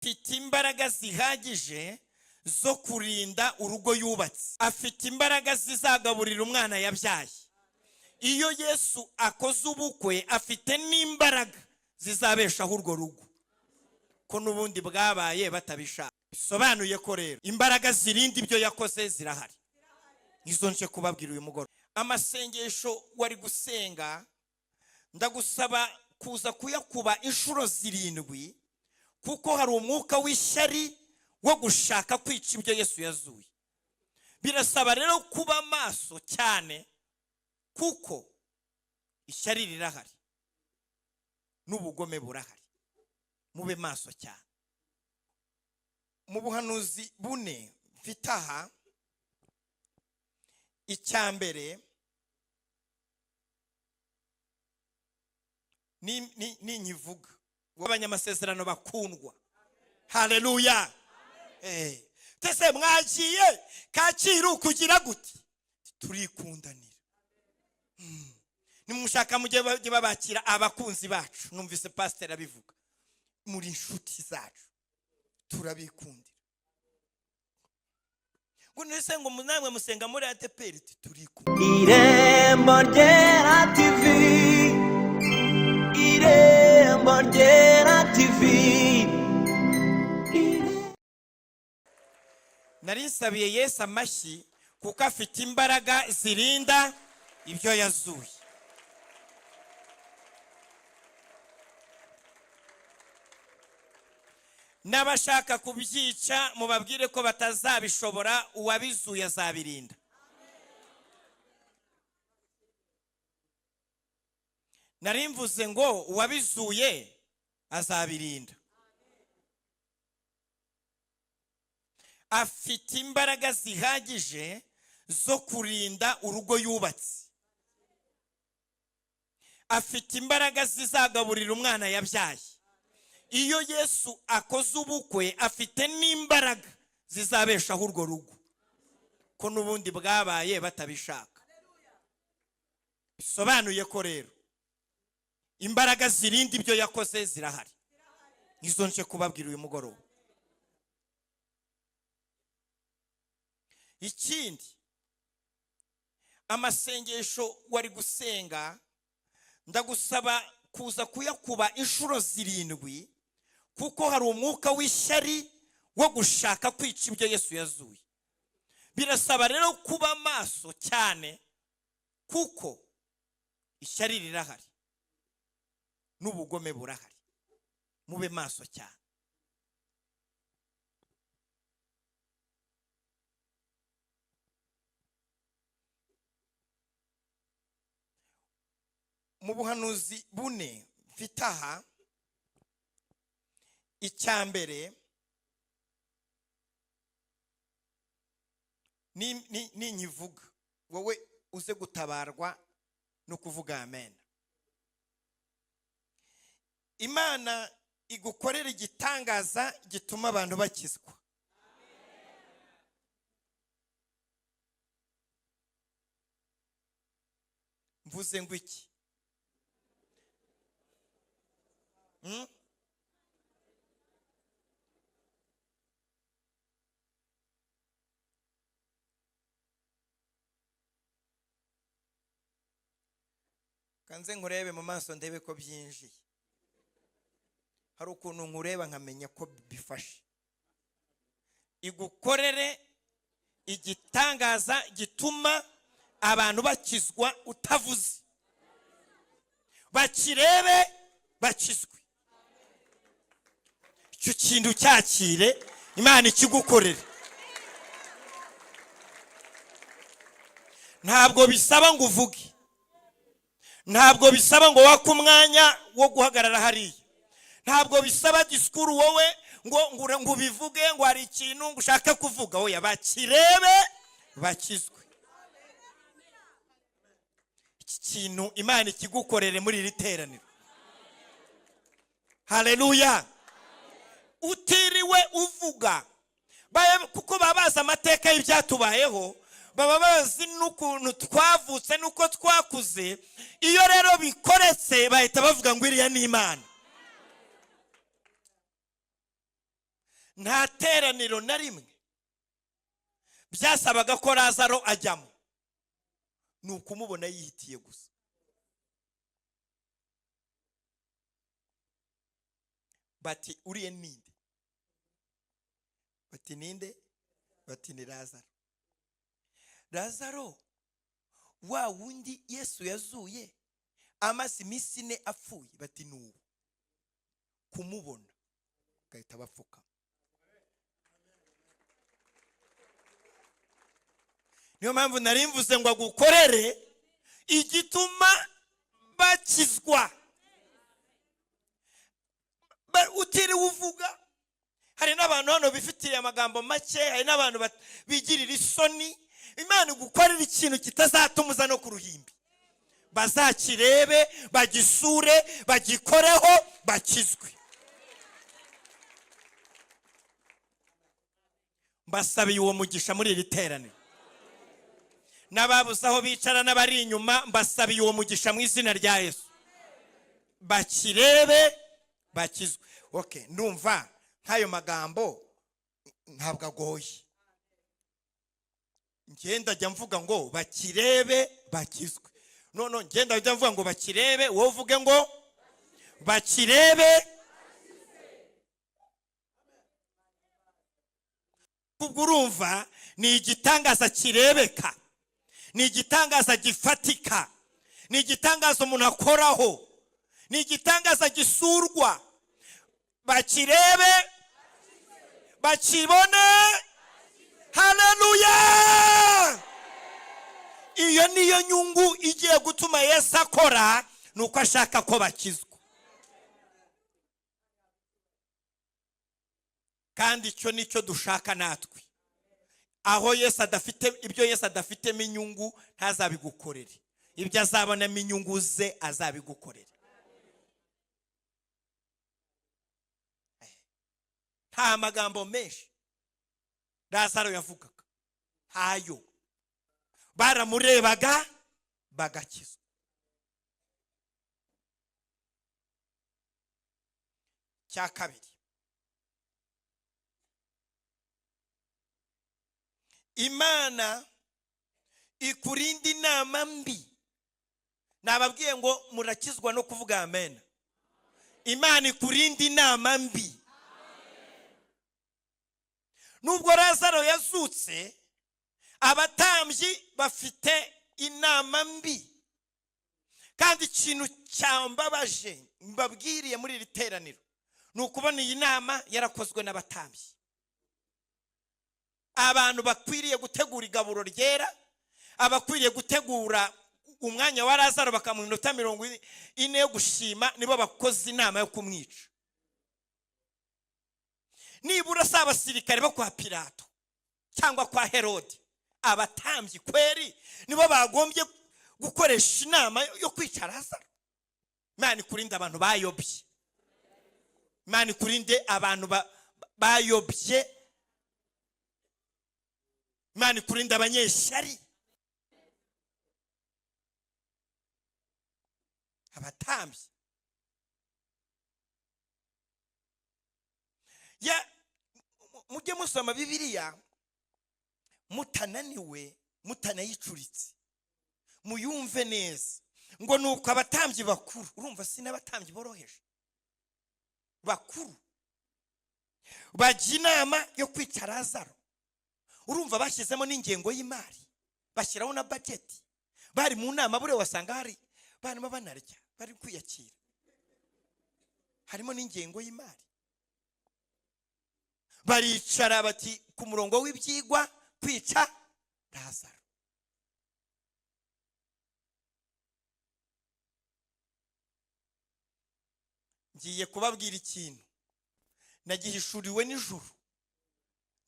afite imbaraga zihagije zo kurinda urugo yubatse, afite imbaraga zizagaburira umwana yabyaye. Iyo Yesu akoze ubukwe afite n'imbaraga zizabeshaho urwo rugo, ko n'ubundi bwabaye batabishaka. Bisobanuye ko rero imbaraga zirinda ibyo yakoze zirahari. Izo nje kubabwira uyu mugoroba. Amasengesho wari gusenga ndagusaba kuza kuyakuba inshuro 7, kuko hari umwuka w'ishyari wo gushaka kwica ibyo Yesu yazuye. Birasaba rero kuba maso cyane, kuko ishyari rirahari n'ubugome burahari. Mube maso cyane. Mu buhanuzi 4 mfite aha, icyambere ni nyivuga w'abanyamasezerano bakundwa. Haleluya. Tese mwagiye Kacyiru kugira gute? Turikundanira. Nimushaka mujye babakira abakunzi bacu. Numvise pastor abivuga. Muri inshuti zacu turabikundira. Ngo nese ngo namwe musenga muri ATPR turikundira. Irembo Ryera TV, Irembo Ryera TV. Narisabiye Yesu amashyi kuko afite imbaraga zirinda ibyo yazuye. N'abashaka kubyica mubabwire ko batazabishobora, uwabizuye azabirinda. Narimvuze ngo uwabizuye azabirinda. Afite imbaraga zihagije zo kurinda urugo yubatse, afite imbaraga zizagaburira umwana yabyaye. Iyo Yesu akoze ubukwe afite n'imbaraga zizabeshaho urwo rugo, ko n'ubundi bwabaye batabishaka. Bisobanuye ko rero imbaraga zirinda ibyo yakoze zirahari. Izo nje kubabwira uyu mugoroba. Ikindi, amasengesho wari gusenga ndagusaba kuza kuyakuba inshuro 7, kuko hari umwuka w'ishyari wo gushaka kwica ibyo Yesu yazuye. Birasaba rero kuba maso cyane, kuko ishyari rirahari n'ubugome burahari. Mube maso cyane. Mu buhanuzi 4 mfite aha, icyambere ni nyivuga wowe uze gutabarwa no kuvuga amen. Imana igukorera igitangaza gituma abantu bakizwa. Mvuze ngo iki? Kanze nkurebe mu maso ndebe ko byinjiye. Hari ukuntu nkureba nkamenya ko bifashe. Igukorere igitangaza gituma abantu bakizwa utavuze. Bakirebe bakizwe. Icyo kintu cyakire, Imana ikigukorere. Ntabwo bisaba ngo uvuge, ntabwo bisaba ngo wake umwanya wo guhagarara hariya, ntabwo bisaba disikuru wowe ngo bivuge ngo hari ikintu ngo ushaka kuvuga. Oya, bakirebe bakizwe. Iki kintu Imana ikigukorere muri iri teraniro. Haleluya. Utiriwe uvuga, kuko babaza amateka y'ibyatubayeho, baba bazi n'ukuntu twavutse n'uko twakuze. Iyo rero bikoretse bahita bavuga ngo iriya ni Imana. nta teraniro na rimwe byasabaga ko Lazaro ajyamo, ni ukumubona yihitiye gusa. Bati uriye ninde? Bati ninde? Bati ni Lazaro. Lazaro wa wundi Yesu yazuye amaze iminsi 4 apfuye. Bati nuwo. Kumubona gahita bapfuka. Niyo mpamvu nari mvuze ngo agukorere igituma bakizwa. Utiri uvuga. Hari n'abantu hano bifitiye amagambo make, hari n'abantu bigirira isoni. Imana gukorera ikintu kitazatumuza no ku ruhimbi. Bazakirebe, bagisure, bagikoreho, bakizwe. Mbasabiye uwo mugisha muri iri teraniro. N'ababuze aho bicara n'abari inyuma, mbasabiye uwo mugisha mu izina rya Yesu. Bakirebe, bakizwe. Okay, ndumva nk'ayo magambo ntabwo agoye. Ngenda jya mvuga ngo bakirebe, bakizwe. None ngenda jya mvuga ngo bakirebe, wowe uvuge ngo bakirebe. Ubwo urumva ni igitangaza kirebeka, ni igitangaza gifatika, ni igitangaza umuntu akoraho, ni igitangaza gisurwa. Bakirebe, bakibone. Haleluya! Iyo niyo nyungu igiye gutuma Yesu akora, nuko ashaka ko bakizwa. Kandi icyo nicyo dushaka natwe. Aho Yesu adafite ibyo Yesu adafitemo inyungu, ntazabigukorere. Ibyo azabonamo inyungu ze azabigukorere. Nta magambo menshi Lazaro yavugaga, hayo. Baramurebaga bagakizwa. Cya kabiri, Imana ikurinda inama mbi. Nababwiye ngo murakizwa no kuvuga amen. Imana ikurinda inama mbi. Nubwo Lazaro yazutse, abatambyi bafite inama mbi. Kandi ikintu cyambabaje mbabwiriye muri iri teraniro, ni ukubona iyi nama yarakozwe n'abatambyi. Abantu bakwiriye gutegura igaburo ryera, abakwiriye gutegura umwanya wa Lazaro bakamuha iminota 40 yo gushima, nibo bakoze inama yo kumwica. Nibura si abasirikare bo kwa Pilato cyangwa kwa Herode, abatambyi kweri nibo bagombye gukoresha inama yo kwica Lazaro. Imana ikurinde abantu bayobye. Imana ikurinde abantu bayobye. Imana ikurinde abanyeshyari. Abatambyi ya mujye musoma Bibiliya mutananiwe, mutanayicuritse, muyumve neza. Ngo nuko abatambyi bakuru, urumva si n'abatambyi boroheje, bakuru bajya inama yo kwica Lazaro. Urumva bashyizemo n'ingengo y'imari, bashyiraho na budget. Bari mu nama bure wasanga hari barimo banarya, bari kwiyakira, harimo n'ingengo y'imari. Baricara bati ku murongo w'ibyigwa kwica Lazaro. Ngiye kubabwira ikintu nagihishuriwe n'ijuru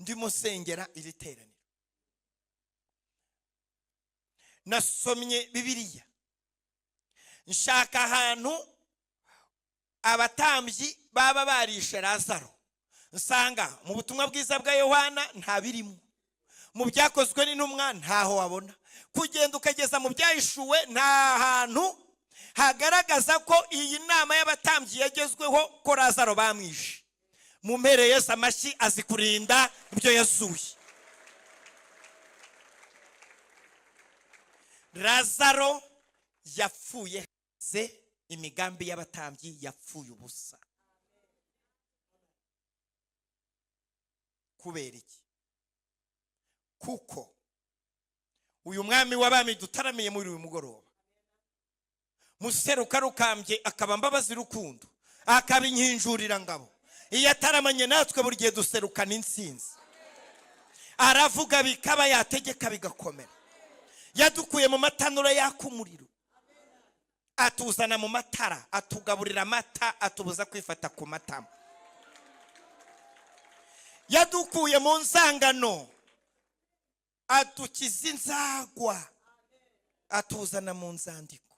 ndimo sengera iri teraniro. Nasomye Bibiliya, nshaka ahantu abatambyi baba barishe Lazaro. Nsanga mu butumwa bwiza bwa Yohana nta birimo, mu byakozwe n'intumwa ntaho wabona, kugenda ukageza mu byahishuwe nta hantu hagaragaza ko iyi nama y'abatambyi yagezweho ko Lazaro bamwishe. mumpere Yesu amashyi azi kurinda ibyo yazuye. Lazaro yapfuye ze imigambi y'abatambyi yapfuye ubusa. Kubera iki? Kuko uyu mwami w'abami dutaramiye muri uyu mugoroba museruka rukambye akaba mbabazi rukundo akaba inkinjurira ngabo iyo ataramanye natwe buri gihe duserukana insinzi. Aravuga bikaba yategeka bigakomera. Yadukuye mu matanura yaka umuriro atuzana mu matara atugaburira amata atubuza kwifata ku matama. Yadukuye mu nzangano adukiza inzagwa atuzana mu nzandiko.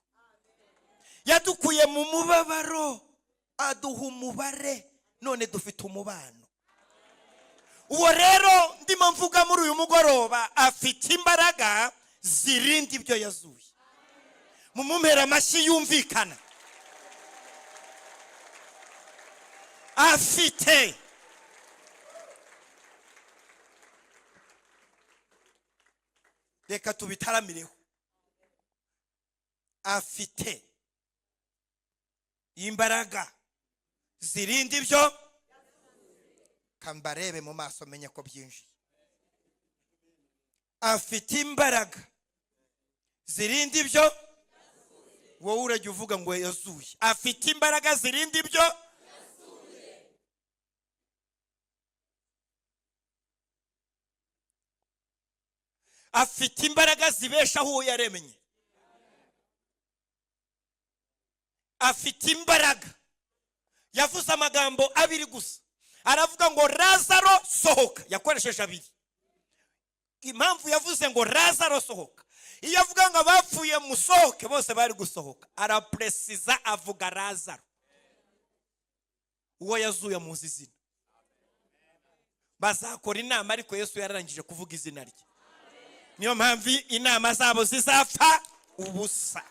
Yadukuye mu mubabaro aduha umubare none dufite umubano. Uwo rero ndimo mvuga muri uyu mugoroba afite imbaraga zirinda ibyo yazuye. Mumumpera amashyi yumvikana. Afite reka tubitaramireho. Afite imbaraga zirinda ibyo. Kambarebe mu maso menye ko byinjiye. Afite imbaraga zirinda ibyo. Wowe urajya uvuga ngo yazuye. Afite imbaraga zirinda ibyo. Afite imbaraga zibeshaho uwo yaremye. Afite imbaraga. Yavuze amagambo abiri gusa. Aravuga ngo Lazaro sohoka. Yakoresheje abiri. Impamvu yavuze ngo Lazaro sohoka, iyo avuga ngo abapfuye musohoke bose bari gusohoka, arapresiza avuga Lazaro. Uwo yazuye muzi izina. Bazakora inama ariko Yesu yararangije kuvuga izina rye. Niyo mpamvu inama zabo zizapfa ubusa.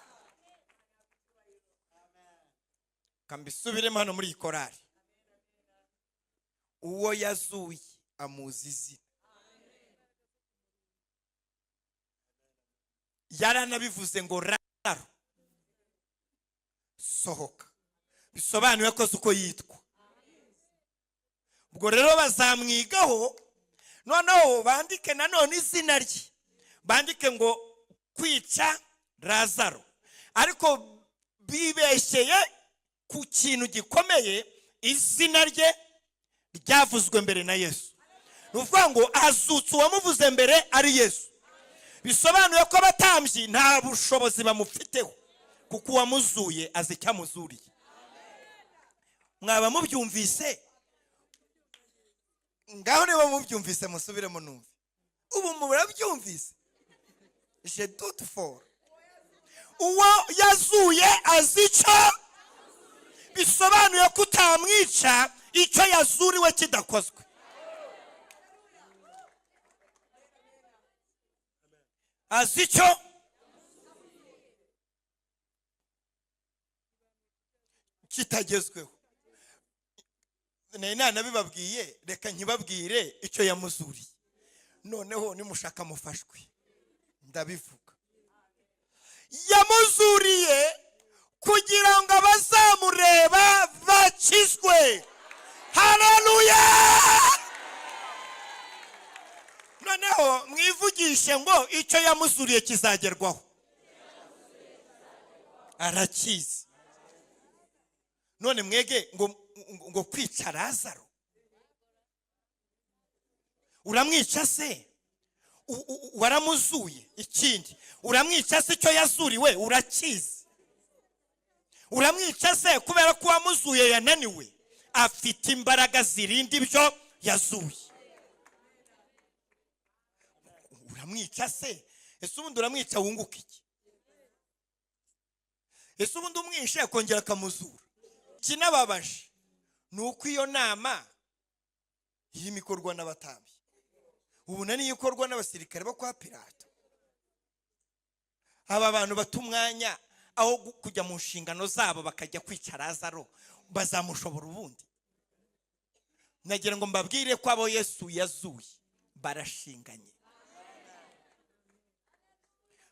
Kambisubiremo hano muri iyi korari. Uwo yazuye amuzi izina. Yaranabivuze ngo Lazaro sohoka. Bisobanuye ko uko yitwa. Ubwo rero bazamwigaho noneho bandike nanone izina rye. Bandike ngo kwica Lazaro. Ariko bibeshye ku kintu gikomeye, izina rye ryavuzwe mbere na Yesu. Nuvuga ngo azutse uwamuvuze mbere ari Yesu. Bisobanuye ko abatambyi nta bushobozi bamufiteho kuko uwamuzuye azi cyamuzuriye. Mwaba mubyumvise? Ngaho niba mubyumvise musubiremo numve. Ubu murabyumvise? Je doute fort. Uwo yazuye azica. Bisobanuye ko utamwica icyo yazuriwe kidakozwe. Azico kitagezweho. Nena bibabwiye reka nkibabwire icyo yamuzuriye. Noneho nimushaka mufashwe ndabivuga. Yamuzuriye kugira ngo abazamureba bakizwe. Haleluya! Noneho mwivugishe ngo icyo yamuzuriye kizagerwaho. Arakizi. None mwege ngo kwica Lazaro. Uramwica se? Waramuzuye. Ikindi uramwica se icyo yazuriwe urakizi. Uramwica se kubera ko wamuzuye yananiwe. Afite imbaraga zirinda ibyo yazuye. Uramwica se? Ese ubundi uramwica wunguka iki? Ese ubundi umwishe kongera akamuzura? Kinababaje nuko iyo nama irimo ikorwa n'abatambyi. Ubu nani ikorwa n'abasirikare bo kwa Pilato. Aba bantu batumwanya aho kujya mu nshingano zabo bakajya kwica Lazaro bazamushobora ubundi. nagira ngo mbabwire ko abo Yesu yazuye barashinganye.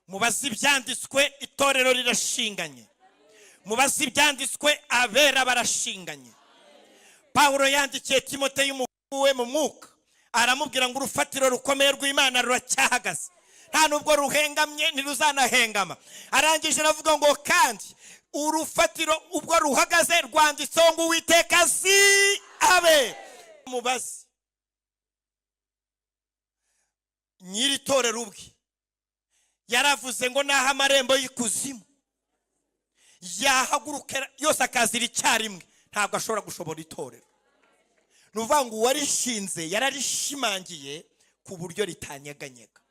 Mubazi ibyanditswe, itorero rirashinganye. Mubazi ibyanditswe, abera barashinganye. Pawulo yandikiye Timoteyo umuhungu we mu mwuka, aramubwira ngo urufatiro rukomeye rw'Imana ruracyahagaze, nta nubwo ruhengamye ntiruzanahengama. Arangije aravuga ngo kandi urufatiro ubwo ruhagaze rwanditseho ngo Uwiteka azi abe. Mubazi nyiri itorero ubwe yaravuze ngo naho amarembo y'ikuzimu yahaguruka yose akazira icyarimwe, ntabwo ashobora gushobora itorero. Nuvuga ngo uwarishinze yararishimangiye ku buryo ritanyeganyega.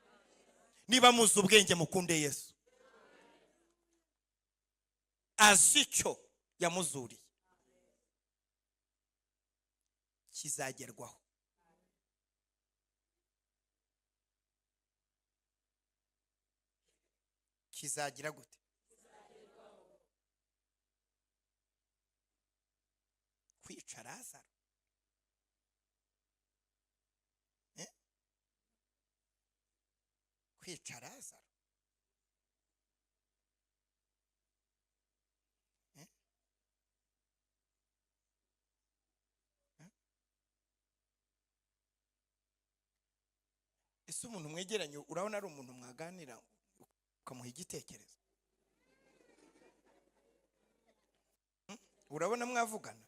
Niba muzi ubwenge mukunde Yesu, azi icyo yamuzuriye kizagerwaho. Kizagira gute? Kwica Lazaro. Kwica Lazaro. Ese umuntu mwegeranye urabona ari umuntu mwaganira ukamuha igitekerezo? Urabona mwavugana?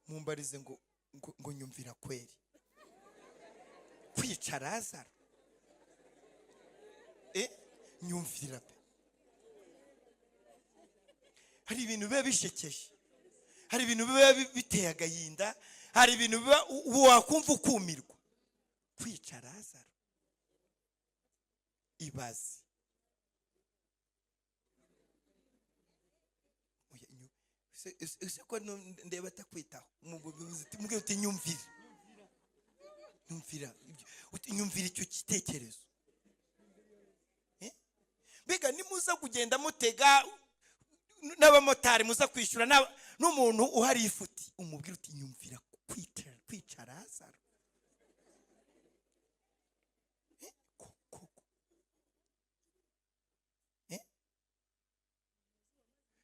Mumbarize ngo nyumvira kweri. Kwica Lazaro. Nyumvira pe. Hari ibintu biba bishekeje, hari ibintu biba biteye agahinda, hari ibintu biba wakumva ukumirwa. Kwica Lazaro. Ibazi. Ese ko ndeba atakwitaho mubwira uti nyumvira. Nyumvira icyo gitekerezo. Mbega nimuza kugenda mutega n'abamotari muza kwishyura n'umuntu uhari ifuti, umubwira uti nyumvira kwica Lazaro.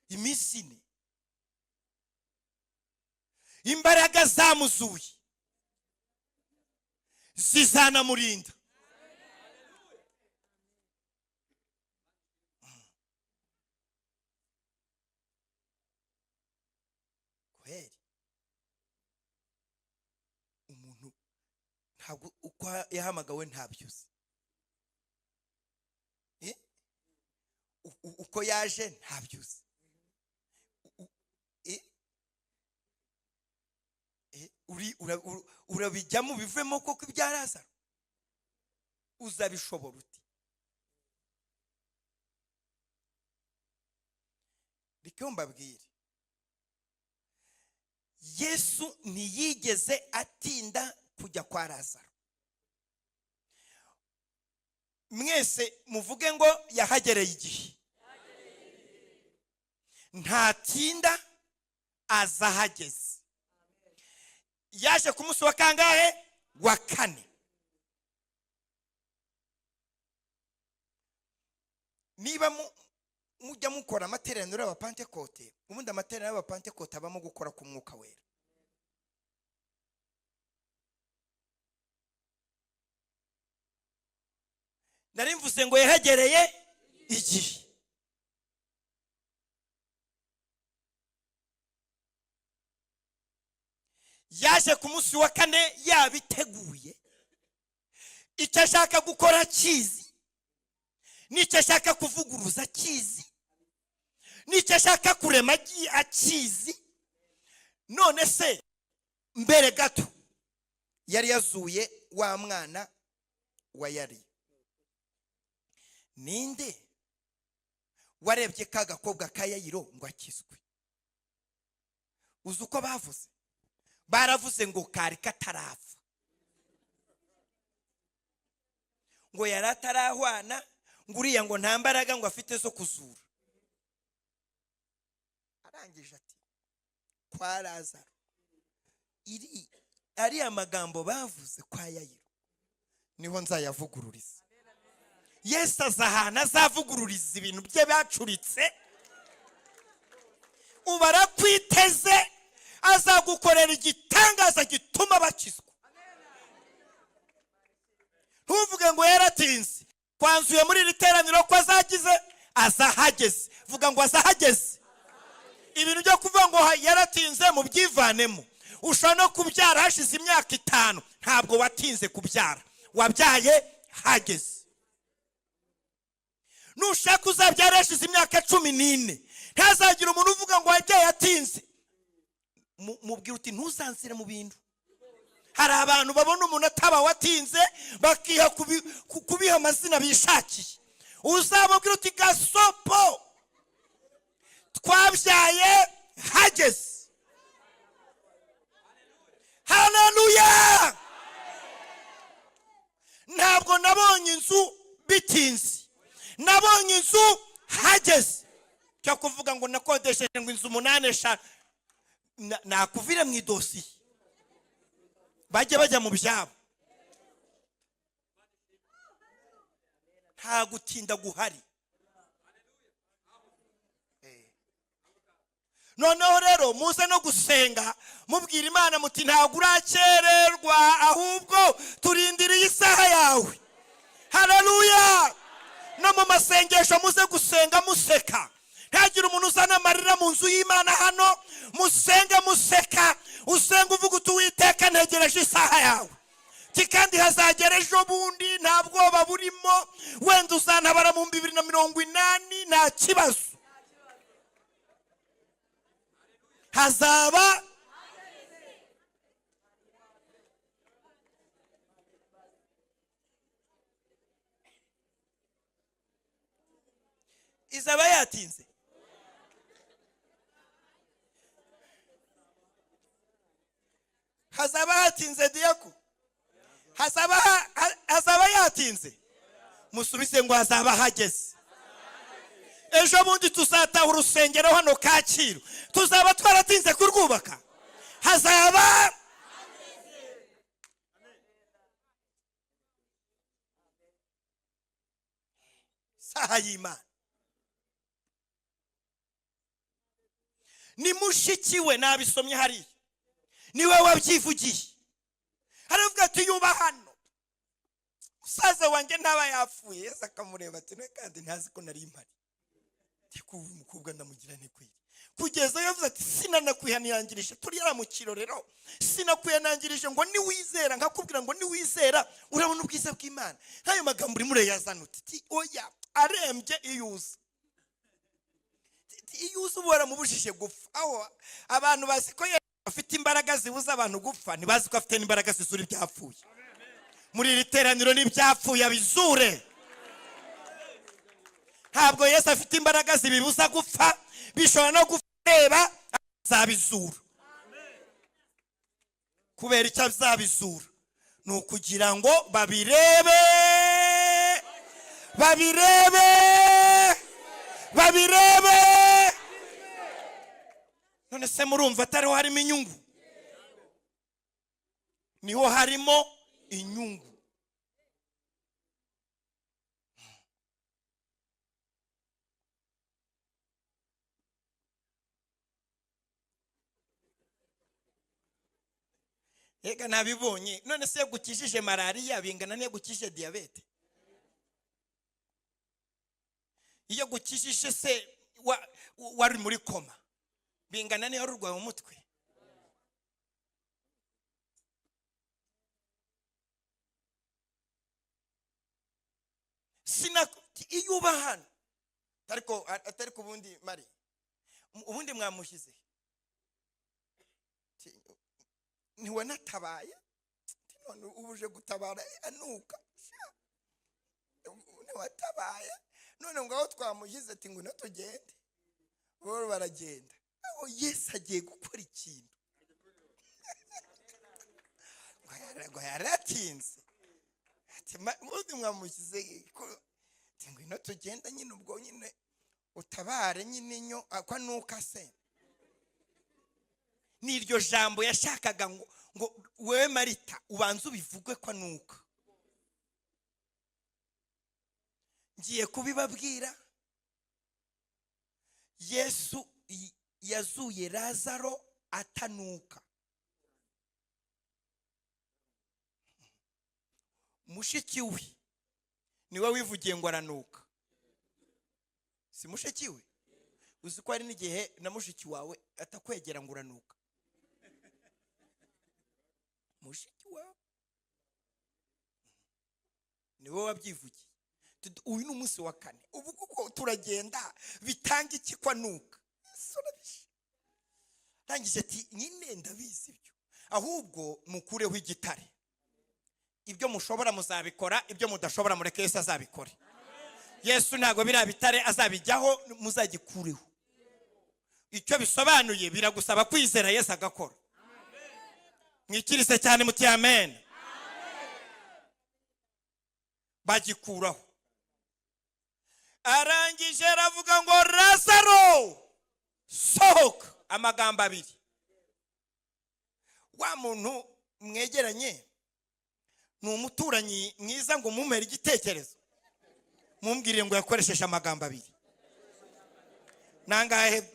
Iminsi ine imbaraga zamuzuye zizanamurinda. Kweri umuntu ntabwo uko yahamagawe ntabyuze, uko yaje ntabyuze, urabijyamo bivemo koko ibya Lazaro. Uzabishobora uti? Reka mbabwire, Yesu ntiyigeze atinda kujya kwa Lazaro. Mwese muvuge ngo yahagereye igihe. Ntatinda, azahageze. Yaje ku munsi wa kangahe? Wa kane. Niba mujya mukora amateraniro y'abapantekote, ubundi amateraniro y'abapantekote abamo gukora ku mwuka wera. Nari mvuze ngo yahegereye igihe. Yaje ku munsi wa kane yabiteguye, icyo ashaka gukora kizi, n'icyo ashaka kuvuguruza kizi, n'icyo ashaka kurema akizi. None se mbere gato yari yazuye wa mwana wa Yari. Ninde warebye ka gakobwa ka Yayiro ngo akizwe? Uzi uko bavuze? Baravuze ngo kari katarapfa, ngo yari atarahwana, ngo uriya ngo nta mbaraga ngo afite zo kuzura. Arangije ati kwa Lazaro ariya magambo bavuze kwa Yayiro niho nzayavugururiza. Yesu azahana azavugururiza ibintu bye bacuritse. Ubara kwiteze azagukorera igitangaza gituma bakizwa. Ntuvuge ngo yaratinze. Kwanzuye muri iri teraniro ko azagize azahageze. Vuga ngo azahageze. Ibintu byo kuvuga ngo yaratinze mu byivanemo. Ushobora no kubyara hashize imyaka 5, ntabwo watinze kubyara, wabyaye hageze. Nushaka uzabyara hashize imyaka 14, ntazagira umuntu uvuga ngo wabyaye yatinze. Mubwira uti ntuzanzire mu bintu. Hari abantu babona umuntu ataba watinze bakiha kubiha amazina bishakiye. Uzababwira uti gasopo twabyaye hageze. Haleluya! Ntabwo nabonye inzu bitinze, nabonye inzu hageze. Cyo kuvuga ngo nakodesheje ngo inzu 8 nakuvire mu idosi bajya mu byabo. Nta gutinda guhari. Noneho rero muze no gusenga mubwira Imana muti ntabwo urakererwa, ahubwo turindiriye isaha yawe. Haleluya! No mu masengesho muze gusenga museka. Ntagira umuntu uzana amarira mu nzu y'Imana hano. Musenge museka, usenga uvuga uti Uwiteka ntegereje isaha yawe. Kandi hazagera ejo bundi, nta bwoba burimo. Wenda uzantabara mu 2080 nta kibazo. Hazaba izaba yatinze. Hazaba hatinze Diyako. Hazaba yatinze. Musubize ngo hazaba hageze. Ejo bundi tuzataha urusengero hano Kacyiru. Tuzaba twaratinze kurwubaka. Hazaba saha y'Imana. Ni mushikiwe nabisomye hari. Niwe wabyivugiye. Haravuga ati yuba hano. Musaza wanjye ntaba yapfuye. Yesu akamureba ati ne kandi ntazi ko nari impari. Umukobwa ndamugira ntikwiri. Kugeza yavuze ati sinanakwihanangirije turi yara mu kirorero. Sinakwihanangirije ngo ni wizera, nkakubwira ngo ni wizera urabona ubwiza bw'Imana. Ntayo magambo uri mure yazanute. Ti oya arembye iyuza. Iyuza ubora mubujije gupfa. Aho abantu bazi ko afite imbaraga zibuza abantu gupfa, ntibazi ko afite imbaraga zizura ibyapfuye. Muri iri teraniro n'ibyapfuye abizure. Ntabwo Yesu afite imbaraga zibibuza gupfa, bishobora no gufeba azabizura. Kubera icyo azabizura ni ukugira ngo babirebe. None se murumva atariho harimo inyungu? Niho harimo inyungu. Ega nabibonye. None se gukijije malaria bingana ne gukije diabete? Iyo gukijije se wari muri koma bingana ne yarurwaye mu mutwe? Sina iyuba hano. Ariko ubundi mari. Ubundi mwamushize. Niwe natabaye. None ubuje gutabara anuka. Niwe watabaye. None ngaho twamuhize ati ngo natugende. Bo baragenda. Aho Yesu agiye gukora ikintu. Ngo yaratinze. Ati ubundi mwamuhize ko ngo natugenda nyine ubwo nyine utabare nyine nyo akwa nuka se. Niryo jambo yashakaga ngo wewe Marita ubanza ubivugwe ko anuka. Ngiye kubibabwira. Yesu yazuye Lazaro atanuka. Mushiki we niwe wivugiye ngo aranuka. Si mushiki we? Uzi ko ari n'igihe na mushiki wawe atakwegera ngo uranuka. Mushiki wawe niwe wabyivugiye. Uyu ni umunsi wa 4. Ubu kuko turagenda bitanga iki kwanuka. Rangije ati nyine ndabizi ibyo. Ahubwo mukureho igitare. Ibyo mushobora muzabikora, ibyo mudashobora mureke Yesu azabikore. Yesu ntago birabitare azabijyaho muzagikureho. Icyo bisobanuye biragusaba kwizera Yesu agakora. Mwikirise cyane muti amen. Bagikuraho. Arangije aravuga ngo Lazaro sohoka. Amagambo 2. Wa muntu mwegeranye ni umuturanyi mwiza ngo mumere igitekerezo. Mumbwire ngo yakoresheje amagambo 2. Nangahe?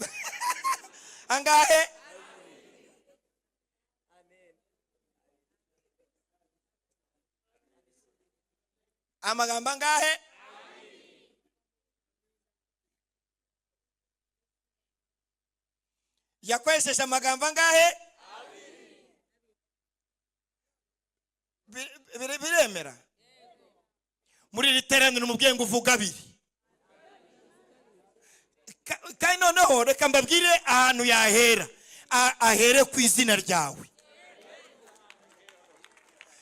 Angahe? Amagambo angahe? Yakoresheje amagambo angahe? Biremera? Muri literaniro umubwiye ngo uvuga 2. Kandi noneho reka mbabwire ahantu yahera. Ahere ku izina ryawe.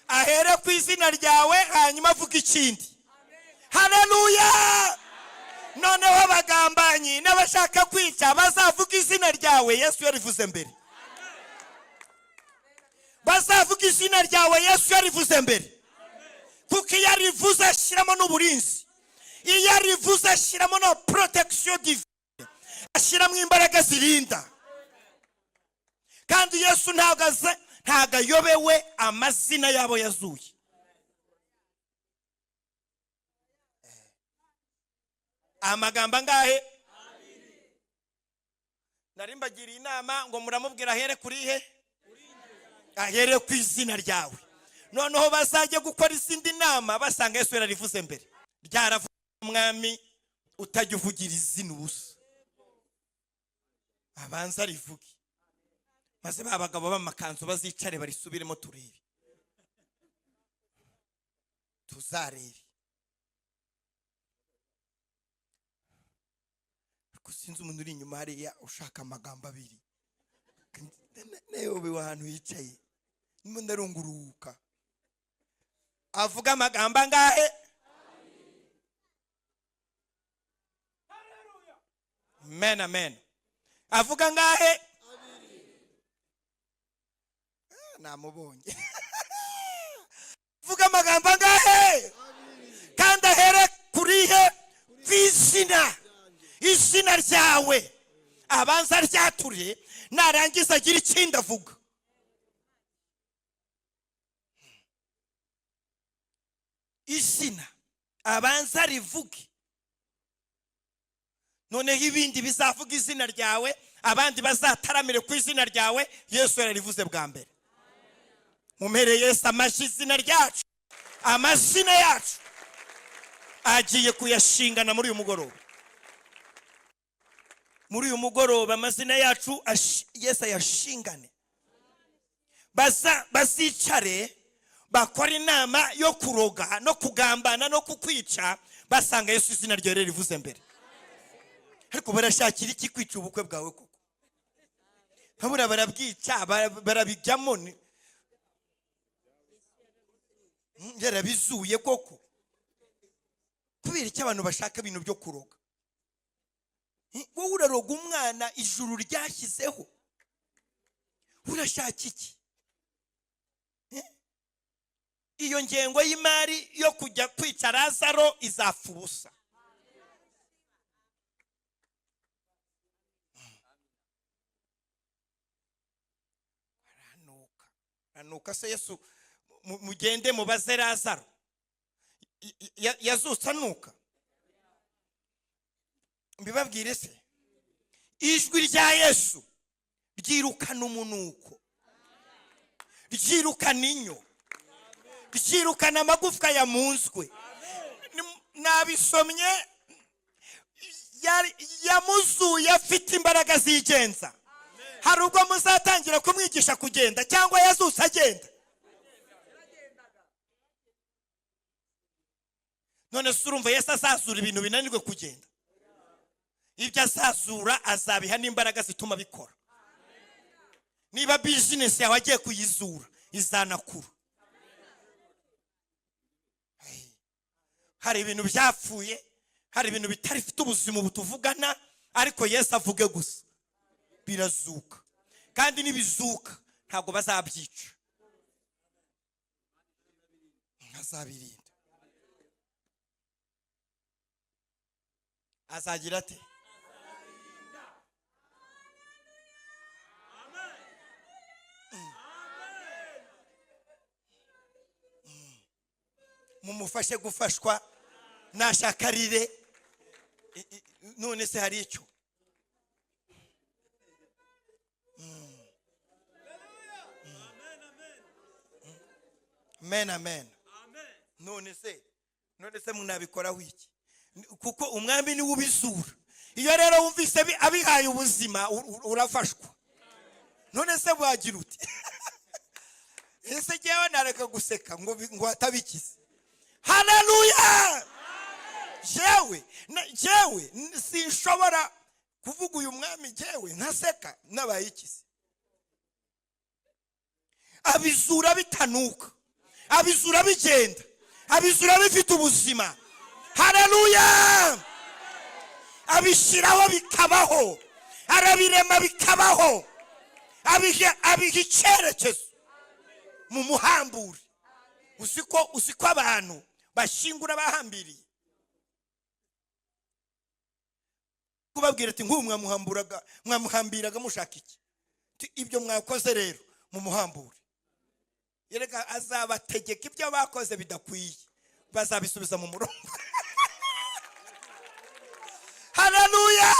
Ahere ku izina ryawe hanyuma avuga ikindi. Haleluya! Noneho abagambanyi n'abashaka kwica bazavuga izina ryawe Yesu yarivuze mbere. Bazavuga izina ryawe Yesu yarivuze mbere. Kuko iyo arivuze ashyiramo n'uburinzi. Iyo arivuze ashyiramo no protection divine. Ashyiramo imbaraga zirinda. Kandi Yesu ntago ayobewe amazina yabo yazuye. Amagambo angahe? Narimbagira inama ngo muramubwira ahere kuri he? Ahere ku izina ryawe. Noneho bazajye gukora izindi nama basanga Yesu yarivuze mbere. Ryaravuze umwami utajya uvugira izina ubusa. Abanza rivuge. Maze babagabo b'amakanzu bazicare barisubiremo turebe. Tuzarebe. Sinzi umuntu uri inyuma hariya ushaka amagambo 2. Newe wahantu yicaye. Nimo ndarunguruka. Avuga amagambo angahe? Amen, amen. Avuga angahe? Namubonye. Avuga amagambo angahe? Kandi ahere kuri he? Kwizina. Izina ryawe. Abanza ryature narangiza agira ikindi avuga. Izina abanza rivuge. Noneho ibindi bizavuga izina ryawe, abandi bazataramire ku izina ryawe. Yesu yarivuze bwa mbere. Mumere Yesu amashyi izina ryacu. Amazina yacu agiye kuyashingana muri uyu mugoroba. Muri uyu mugoroba amazina yacu Yesu ayashingane. Bazicare bakora inama yo kuroga no kugambana no kukwica basanga Yesu izina rye rivuze mbere. Ariko barashakira iki kwica ubukwe bwawe koko? Habura barabwica barabijyamo yarabizuye koko. Kubera iki abantu bashaka ibintu byo kuroga? Wowe uraroga umwana ijuru ryashyizeho. Urashaka iki? Iyo ngengo y'imari yo kujya kwica Lazaro izapfa ubusa. aranuka se Yesu mugende mubaze Lazaro yazutse anuka? Mbibabwire se, ijwi rya Yesu ryirukana umunuko, ryirukana inyo, ryirukana amagufwa yamunzwe. Nabisomye, yamuzuye afite imbaraga zigenza. Hari ubwo muzatangira kumwigisha kugenda cyangwa yazutse agenda? None se urumva Yesu azazura ibintu binanirwe kugenda? Ibyo azazura azabiha n'imbaraga zituma bikora. Niba business yawe agiye kuyizura izanakura. Hari ibintu byapfuye, hari ibintu bitari fite ubuzima butuvugana, ariko Yesu avuge gusa birazuka. Kandi nibizuka ntabwo bazabyica, azabirinda. Azagira ate? Mumufashe gufashwa, nashakarire. None se hari icyo? Amen, amen. None se munabikora wiki? Kuko umwami ni ubizura. Iyo rero wumvise abihaye ubuzima urafashwa. None se bwagira uti? Ese jewe nareka guseka ngo atabikize. Haleluya! Jewe sinshobora kuvuga uyu mwami jewe ntaseka n'abayikize. Abizura bitanuka, abizura bigenda, abizura bifite ubuzima. Haleluya! Abishiraho bikabaho, arabirema bikabaho, abiha icyerekezo mu muhambure. Usiko abantu bashingura bahambiriye. Kubabwira ati nk'ubu mwamuhambiraga mushaka iki? Ibyo mwakoze rero mu muhambure. Yereka azabategeka ibyo bakoze bidakwiye, bazabisubiza mu murongo. Haleluya!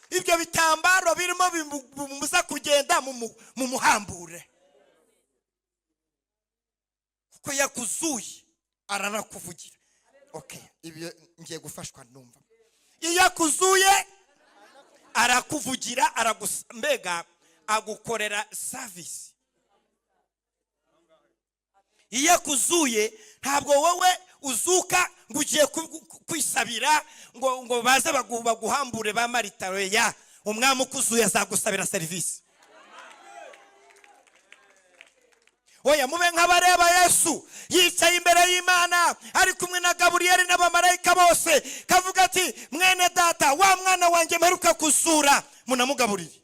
Ibyo bitambaro birimo bimuza kugenda mu muhambure. Kuko yakuzuye aranakuvugira. Okay, ibyo ngiye gufashwa ndumva. Iyo akuzuye arakuvugira, mbega agukorera service. Iyo akuzuye ntabwo wowe uzuka ngo ugiye kwisabira ngo baze baguhambure ba Maritaro. Ya umwami ukuzuye azagusabira service. Oya mube nk'abareba Yesu yicaye imbere y'Imana ari kumwe na Gaburiyeli n'abamarayika bose, kavuga ati mwene data wa mwana wanjye mperuka kuzura, munamugaburire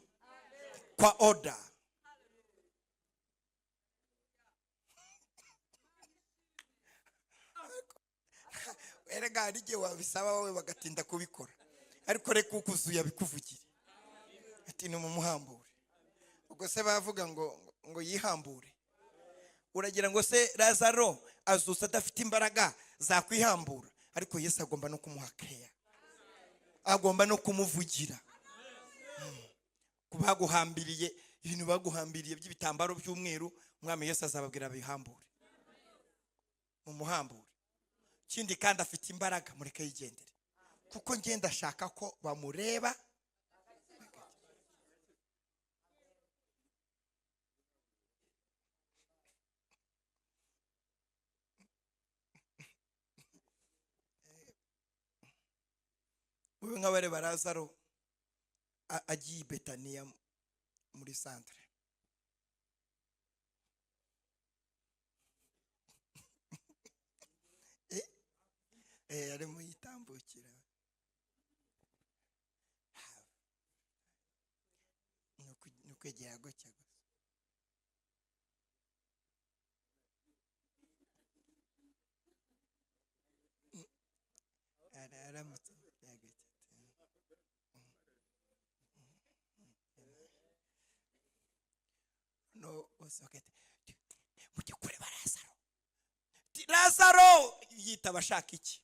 kwa order. Erega hari igihe wabisaba wowe bagatinda kubikora, ariko reka ukuzuye abikuvugire ati ni mu muhambure. Ubwo se bavuga ngo yihambure. Uragira ngo se Lazaro azutse adafite imbaraga za kwihambura? Ariko Yesu agomba no kumuha care, agomba no kumuvugira. Kubaguhambiriye ibintu baguhambiriye by'ibitambaro by'umweru, umwami Yesu azababwira bihambure mu muhambure. Kindi kandi afite imbaraga, mureke yigendere, kuko ngenda ashaka ko bamureba. Mube nk'abareba Lazaro agiye i Betaniya muri centre. Arimo yitambukira, nukwegera gutya gusa. Aramutse no bose bakete mujye kureba Lazaro. Lazaro yitaba ashaka iki?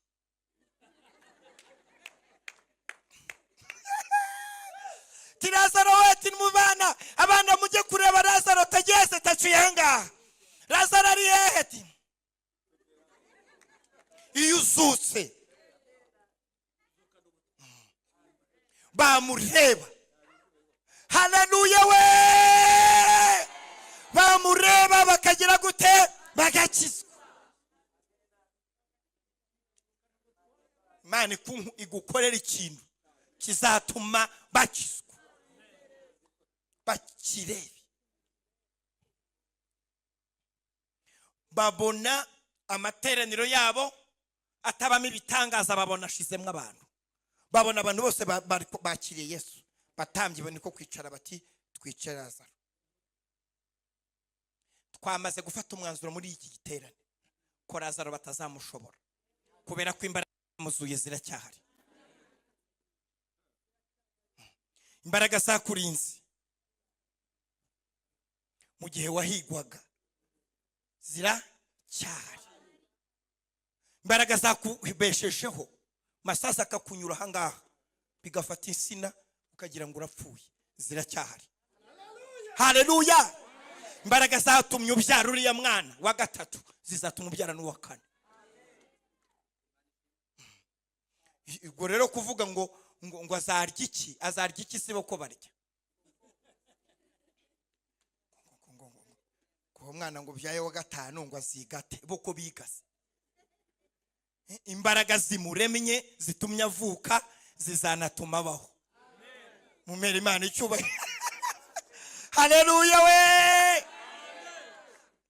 Lazaro wetu mubana abana mujye kureba Lazaro tageze taciyenga. Lazaro ari hehe? Iyo uzutse bamureba. Haleluya we! Bamureba bakagira gute? Bagakizwa. Imana igukorera ikintu kizatuma bakizwa. Bakirebe. Babona amateraniro yabo atabamo ibitangaza, babona ashizemwe abantu. Babona abantu bose bakiriye Yesu. Batambye boniko kwicara bati twicare Lazaro. Twamaze gufata umwanzuro muri iki giterane ko Lazaro batazamushobora kubera ko imbaraga muzuye ziracyahari. Imbaraga zakurinze mu gihe wahigwaga ziracyahari. Imbaraga zakubeshejeho masasa akakunyura hangaha bigafata insina ukagira ngo urapfuye ziracyahari. Haleluya! Imbaraga zatumye ubyara uriya mwana wa gatatu zizatuma ubyara n'uwa kane. Ubwo rero kuvuga ngo azarya iki? Azarya iki sibo ko barya? Ko mwana ngo byaye wa gatanu ngo azigate boko bigase. Imbaraga zimuremye zitumye avuka zizanatuma abaho. Mumere Imana icyubahiro. Haleluya we!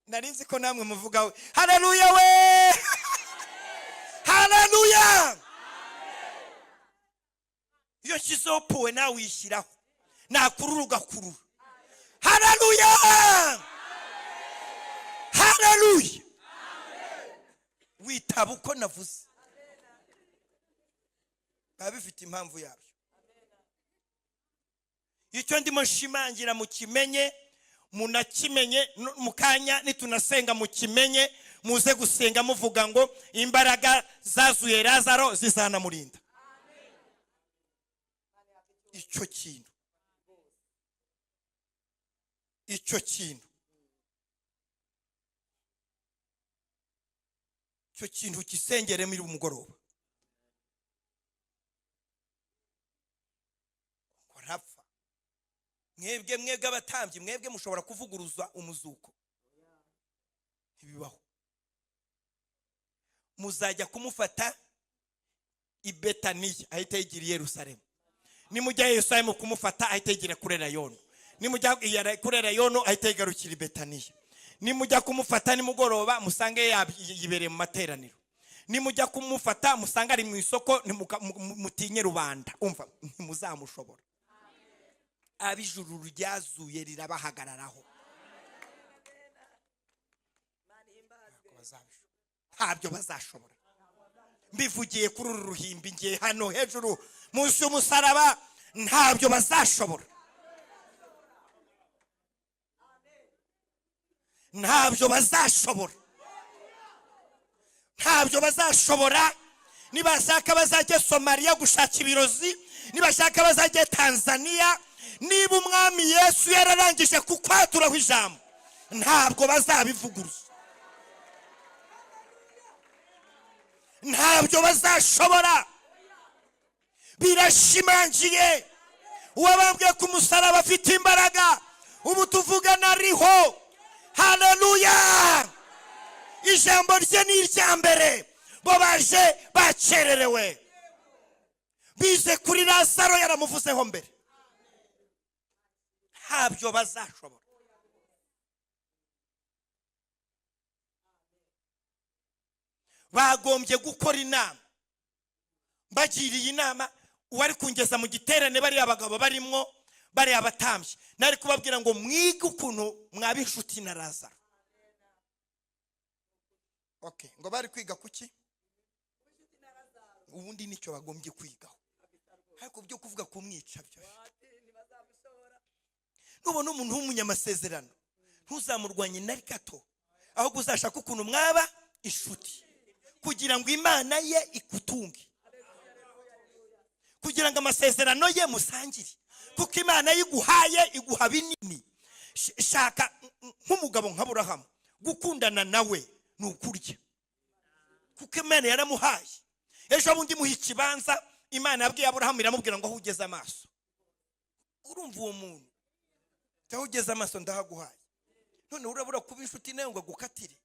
Narinzi ko namwe muvuga we. Haleluya we! Haleluya! Iyo kizopuwe nawe wishyiraho nakurura ugakurura. Haleluya! Haleluya! Witaba uko navuze babifite impamvu yabyo. Icyo ndimo nshimangira mukimenye, munakimenye mukanya nitunasenga mukimenye, muze gusenga muvuga ngo imbaraga zazuye Lazaro zizanamurinda. Icyo kintu kisengere muri umugoroba. Korapfa mwebwe abatambyi mwebwe mushobora kuvuguruza umuzuko. Ibibaho. Muzajya kumufata i Betaniya ahita yigira i Yerusalemu. Nimujya i Yerusalemu kumufata ahita yigira kuri Rayono. Nimujya kuri Rayono ahita yigarukira i Betaniya. Nimujya kumufata nimugoroba musange yibereye mu materaniro. Nimujya kumufata musanga ari mu isoko mutinye rubanda. Umva ntimuzamushobora. Abijuru ryazuye rirabahagararaho. Ntabyo bazashobora. Mbivugiye kuri uru ruhimbi ngiye hano hejuru munsi y'umusaraba, ntabyo bazashobora. Ntabyo bazashobora. Ntabyo bazashobora. Nibashaka bazajye Somalia gushaka ibirozi, nibashaka bazajye Tanzania. Niba umwami Yesu yararangije kukwaturaho ijambo, ntabwo bazabivuguruza. Ntabyo bazashobora. Birashimangiye. Uwabambwe ku musaraba afite imbaraga. Ubu tuvugana ariho. Haleluya! Ijambo rye ni irya mbere. Bo baje bacererewe. Bize kuri Lazaro yaramuvuzeho mbere. Ntabyo bazashobora. Bagombye gukora inama. Bagiriye inama uwari kungeza mu giterane bari abagabo barimwo bari abatambyi. Nari kubabwira ngo mwige ukuntu mwabishuti na Lazaro. Okay, ngo bari kwiga kuki? Ubundi nicyo bagombye kwigaho. Ariko byo kuvuga kumwica byo. Nubona umuntu w'umunyamasezerano ntuzamurwanye na gato, ahubwo uzashaka ukuntu mwaba inshuti kugira ngo imana ye ikutunge, kugira ngo amasezerano ye musangire, kuko imana yiguhaye iguha binini. Shaka nk'umugabo nka Aburahamu, gukundana nawe ni ukurya, kuko imana yaramuhaye. Ejo bundi muha ikibanza, imana yabwiye Aburahamu iramubwira ngo aho ugeze amaso. Urumva uwo muntu aho ugeze amaso ndahaguhaye, none urabura kuba inshuti nawe ngo agukatire,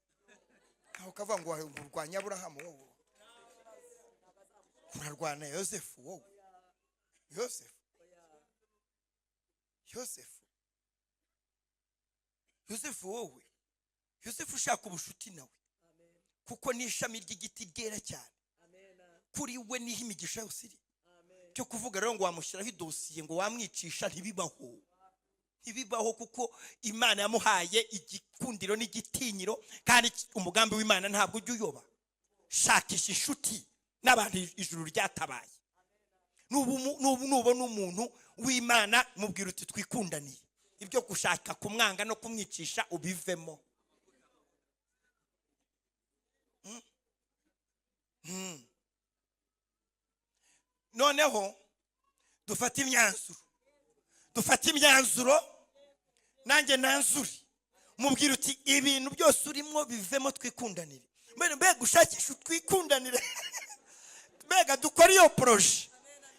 aho kavuga ngo urwanya Aburahamu, wowe urarwana Yosefu, wowe Yosefu wowe Yosefu ushaka ubushuti nawe, kuko ni ishami ry'igiti ryera cyane, kuri we niho imigisha yose iri. Cyo kuvuga rero ngo wamushyiraho idosiye ngo wamwicisha, ntibibaho, kuko imana yamuhaye igikundiro n'igitinyiro, kandi umugambi w'imana ntabwo ujya uyoba. Shakisha inshuti n'abantu ijuru ryatabaye. Nubona umuntu w'imana mubwira uti twikundaniye, ibyo gushaka kumwanga no kumwicisha ubivemo. Noneho dufate imyanzuro, nanjye nanzuri, mubwira uti ibintu byose urimo bivemo, twikundanire. Mbega ushakisha twikundanire, mbega dukora iyo proje.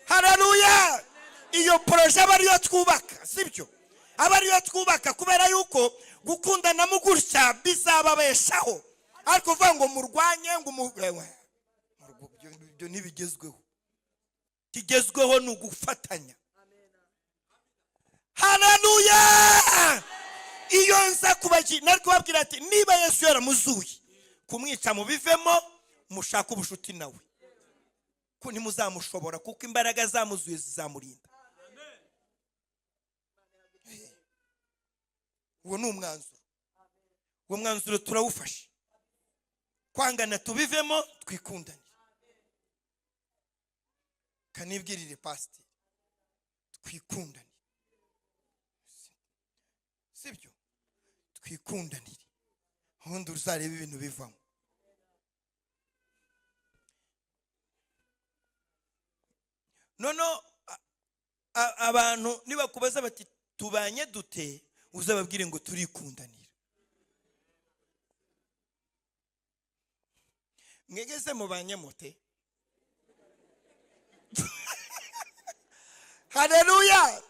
Haleluya! Iyo proje aba ariyo twubaka, sibyo? Aba ariyo twubaka, kubera yuko gukundana mu gutya bizababeshaho. Ariko uvuga ngo murwanye, ngo ibyo ntibigezweho. Kigezweho ni ugufatanya. Haleluya! Iyo nza kubabwira ati niba Yesu yaramuzuye, kumwica mubivemo, mushaka ubushuti nawe, ko ntimuzamushobora, kuko imbaraga zamuzuye zizamurinda. Uwo ni umwanzuro. Uwo mwanzuro turawufashe, kwangana tubivemo, twikundanire. Kanibwirire pasiteri, twikundanire, sibyo? Twikundanire, ubundi uzareba ibintu bivamo. Nono abantu nibakubaza bati tubanye dute, uzababwire ngo turikundanira. Mwegeze mubanye mute? Haleluya!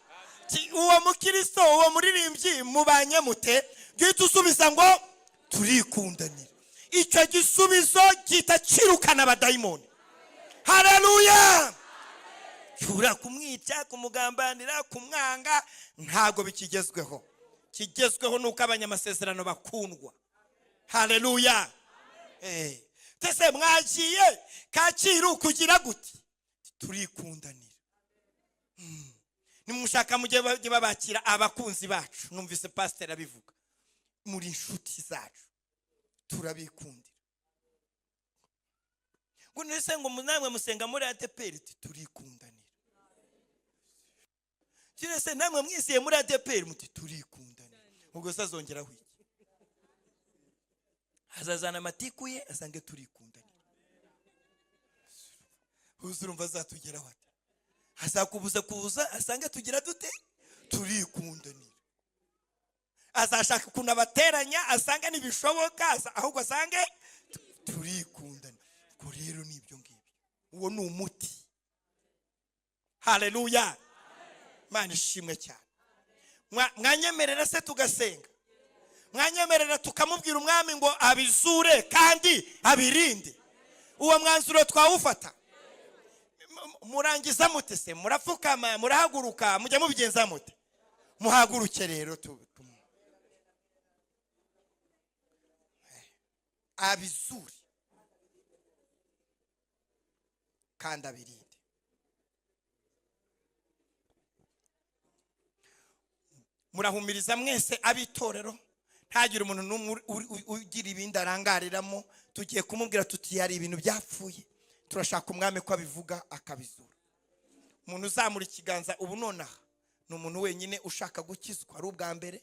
Uwo mukristo, uwo muririmbyi mubanye mute, gihita usubiza ngo turikundanira. Icyo gisubizo gihita kirukana abadayimoni. Haleluya! Cyura kumwica, kumugambanira, kumwanga, ntago bikigezweho. Kigezweho nuko abanyamasezerano bakundwa. Haleluya! Tese mwagiye Kacyiru kugira guti, turikundanira. Nimushaka mujye babakira abakunzi bacu. Numvise pastor abivuga, muri inshuti zacu turabikundira. Ngo nese ngo namwe musenga muri ADPR, turikundanira. Kirese namwe mwisiye muri ADPR, muti turikundanira. Ubwo sazongeraho iki? Hazazana amatiku ye asange turikundanira. Uzurumva zatugeraho ati, hazakubuza kuza asange tugira dute, turikundanira. Azashaka kunabateranya asange nibishoboka, ahubwo asange turikundanira. Ko rero nibyo ngibyo, uwo ni umuti. Haleluya! Mana ishimwe cyane. Mwanyemerera se tugasenga, mwanyemerera tukamubwira umwami ngo abizure kandi abirinde. Uwo mwanzuro twawufata. Murangiza mute se? Murapfukama, murahaguruka, mujya mubigenza mute? Muhaguruke rero abizure kandi abirinde. Murahumiriza mwese abitorero, ntagire umuntu n'umwe ugira ibindi arangariramo. Tugiye kumubwira tuti yari ibintu byapfuye, turashaka umwami ko abivuga akabizura. Umuntu uzamura ikiganza ubu nonaha ni umuntu wenyine ushaka gukizwa, ari ubwa mbere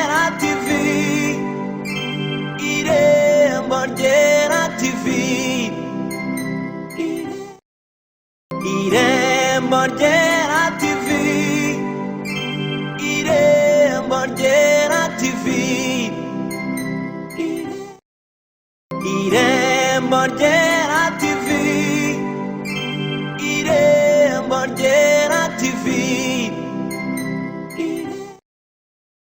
ryera TV, irembo ryera TV, irembo ryera TV, irembo ryera TV, irembo ryera